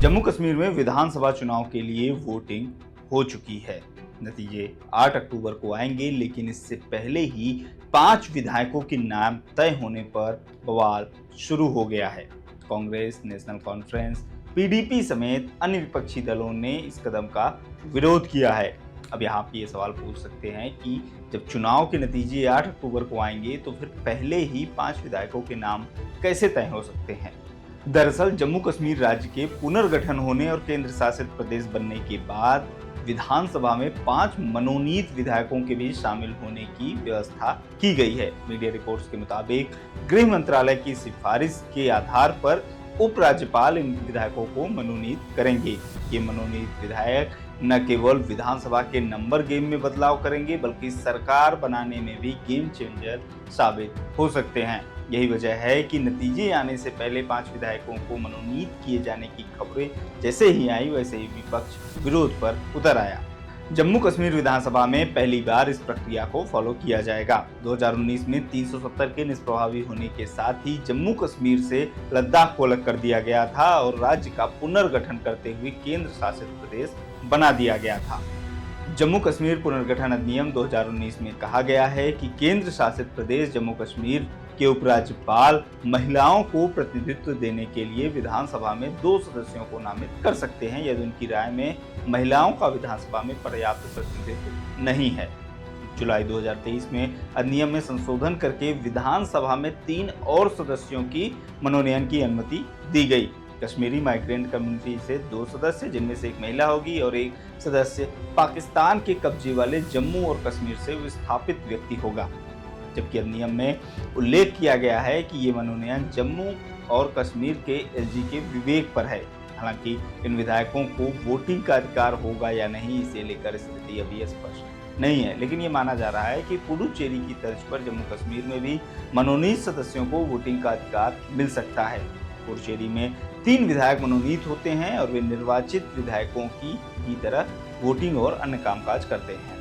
जम्मू कश्मीर में विधानसभा चुनाव के लिए वोटिंग हो चुकी है। नतीजे 8 अक्टूबर को आएंगे, लेकिन इससे पहले ही 5 विधायकों के नाम तय होने पर बवाल शुरू हो गया है। कांग्रेस, नेशनल कॉन्फ्रेंस, पीडीपी समेत अन्य विपक्षी दलों ने इस कदम का विरोध किया है। अब यहाँ पे ये सवाल पूछ सकते हैं कि जब चुनाव के नतीजे 8 अक्टूबर को आएंगे तो फिर पहले ही 5 विधायकों के नाम कैसे तय हो सकते हैं। दरअसल जम्मू कश्मीर राज्य के पुनर्गठन होने और केंद्र शासित प्रदेश बनने के बाद विधानसभा में 5 मनोनीत विधायकों के भी शामिल होने की व्यवस्था की गई है। मीडिया रिपोर्ट्स के मुताबिक गृह मंत्रालय की सिफारिश के आधार पर उपराज्यपाल इन विधायकों को मनोनीत करेंगे। ये मनोनीत विधायक न केवल विधानसभा के नंबर गेम में बदलाव करेंगे, बल्कि सरकार बनाने में भी गेम चेंजर साबित हो सकते हैं। यही वजह है कि नतीजे आने से पहले 5 विधायकों को मनोनीत किए जाने की खबरें जैसे ही आई, वैसे ही विपक्ष विरोध पर उतर आया। जम्मू कश्मीर विधानसभा में पहली बार इस प्रक्रिया को फॉलो किया जाएगा। 2019 में 370 के निष्प्रभावी होने के साथ ही जम्मू कश्मीर से लद्दाख को अलग कर दिया गया था और राज्य का पुनर्गठन करते हुए केंद्र शासित प्रदेश बना दिया गया था। जम्मू कश्मीर पुनर्गठन अधिनियम 2019 में कहा गया है कि केंद्र शासित प्रदेश जम्मू कश्मीर के उपराज्यपाल महिलाओं को प्रतिनिधित्व देने के लिए विधानसभा में 2 सदस्यों को नामित कर सकते हैं यदि उनकी राय में महिलाओं का विधानसभा में पर्याप्त प्रतिनिधित्व नहीं है। जुलाई 2023 में अधिनियम में संशोधन करके विधानसभा में 3 और सदस्यों की मनोनयन की अनुमति दी गई। कश्मीरी माइग्रेंट कम्युनिटी से 2 सदस्य, जिनमें से एक महिला होगी, और एक सदस्य पाकिस्तान के कब्जे वाले जम्मू और कश्मीर से विस्थापित व्यक्ति होगा। जबकि अधिनियम में उल्लेख किया गया है कि ये मनोनयन जम्मू और कश्मीर के एलजी के विवेक पर है। हालांकि इन विधायकों को वोटिंग का अधिकार होगा या नहीं, इसे लेकर स्थिति अभी स्पष्ट नहीं है, लेकिन ये माना जा रहा है कि पुडुचेरी की तर्ज पर जम्मू कश्मीर में भी मनोनीत सदस्यों को वोटिंग का अधिकार मिल सकता है। पुडुचेरी में 3 विधायक मनोनीत होते हैं और वे निर्वाचित विधायकों की तरह वोटिंग और अन्य कामकाज करते हैं।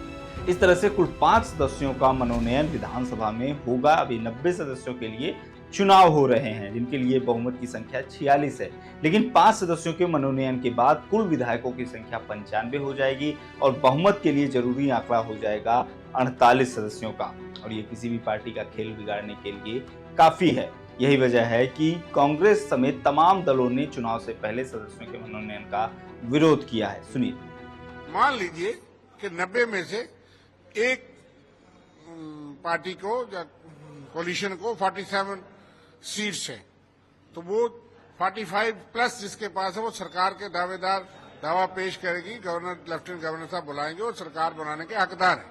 इस तरह से कुल 5 सदस्यों का मनोनयन विधानसभा में होगा। अभी 90 सदस्यों के लिए चुनाव हो रहे हैं, जिनके लिए बहुमत की संख्या 46 है, लेकिन 5 सदस्यों के मनोनयन के बाद कुल विधायकों की संख्या 95 हो जाएगी और बहुमत के लिए जरूरी आंकड़ा हो जाएगा 48 सदस्यों का। और ये किसी भी पार्टी का खेल बिगाड़ने के लिए काफी है। यही वजह है कि कांग्रेस समेत तमाम दलों ने चुनाव से पहले सदस्यों के मनोनयन का विरोध किया है। सुनिए। मान लीजिए कि 90 में से एक पार्टी को या कोलिशन को 47 सीट्स है, तो वो 45 प्लस जिसके पास है वो सरकार के दावा पेश करेगी। गवर्नर, लेफ्टिनेंट गवर्नर साहब बुलाएंगे और सरकार बनाने के हकदार है।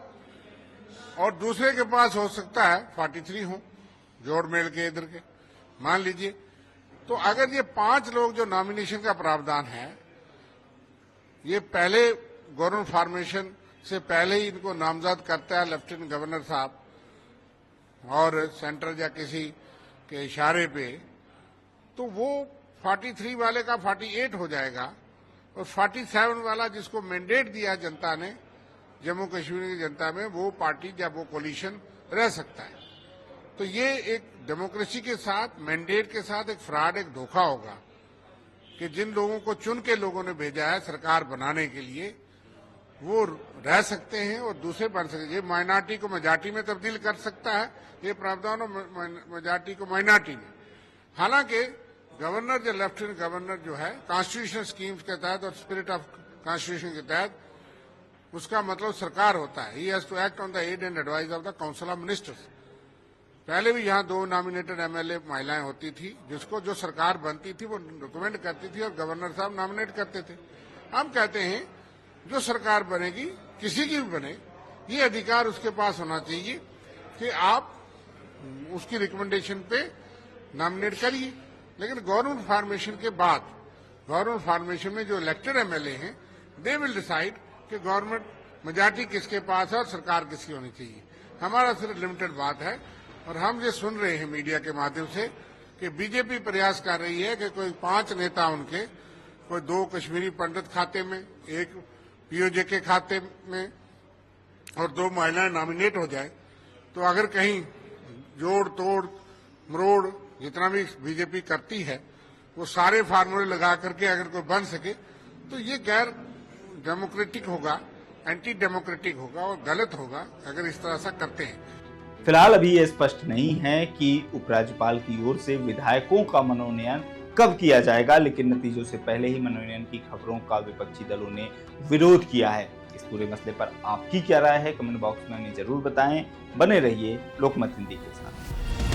और दूसरे के पास हो सकता है 43 हो, जोड़ मेल के इधर के, मान लीजिए। तो अगर ये 5 लोग जो नॉमिनेशन का प्रावधान है, ये पहले गवर्नर फॉर्मेशन से पहले ही इनको नामजद करता है लेफ्टिनेंट गवर्नर साहब और सेंटर या किसी के इशारे पे, तो वो 43 वाले का 48 हो जाएगा और 47 वाला जिसको मैंडेट दिया जनता ने, जम्मू कश्मीर की जनता में, वो पार्टी या वो कोलिशन रह सकता है। तो ये एक डेमोक्रेसी के साथ, मैंडेट के साथ एक फ्रॉड, एक धोखा होगा कि जिन लोगों को चुन के लोगों ने भेजा है सरकार बनाने के लिए, वो रह सकते हैं और दूसरे बन सकते हैं। ये माइनॉरिटी को मेजॉरिटी में तब्दील कर सकता है, ये प्रावधान, मेजॉरिटी को माइनॉरिटी में। हालांकि गवर्नर या लेफ्टिनेंट गवर्नर जो है कॉन्स्टिट्यूशन स्कीम्स के तहत और स्पिरिट ऑफ कॉन्स्टिट्यूशन के तहत, उसका मतलब सरकार होता है। He has to act on the aid and advice of the council of ministers. पहले भी यहाँ 2 नॉमिनेटेड एमएलए महिलाएं होती थी, जिसको जो सरकार बनती थी वो रिकमेंड करती थी और गवर्नर साहब नॉमिनेट करते थे। हम कहते हैं जो सरकार बनेगी, किसी की भी बने, ये अधिकार उसके पास होना चाहिए कि आप उसकी रिकमेंडेशन पे नॉमिनेट करिए। लेकिन गवर्नमेंट फॉर्मेशन के बाद, गवर्नमेंट फॉर्मेशन में जो इलेक्टेड एमएलए हैं, दे विल डिसाइड कि गवर्नमेंट मेजॉरिटी किसके पास है और सरकार किसकी होनी चाहिए। हमारा सिर्फ लिमिटेड बात है। और हम ये सुन रहे हैं मीडिया के माध्यम से कि बीजेपी प्रयास कर रही है कि कोई 5 नेता उनके, कोई 2 कश्मीरी पंडित खाते में, एक पीओजे के खाते में और 2 महिलाएं नॉमिनेट हो जाए, तो अगर कहीं जोड़ तोड़ मरोड़ जितना भी बीजेपी करती है वो सारे फार्मूले लगा करके अगर कोई बन सके तो ये गैर डेमोक्रेटिक होगा, एंटी डेमोक्रेटिक होगा और गलत होगा अगर इस तरह से करते हैं। फिलहाल अभी ये स्पष्ट नहीं है कि उपराज्यपाल की ओर से विधायकों का मनोनयन कब किया जाएगा, लेकिन नतीजों से पहले ही मनोनयन की खबरों का विपक्षी दलों ने विरोध किया है। इस पूरे मसले पर आपकी क्या राय है, कमेंट बॉक्स में हमें जरूर बताएं। बने रहिए लोकमत हिंदी के साथ।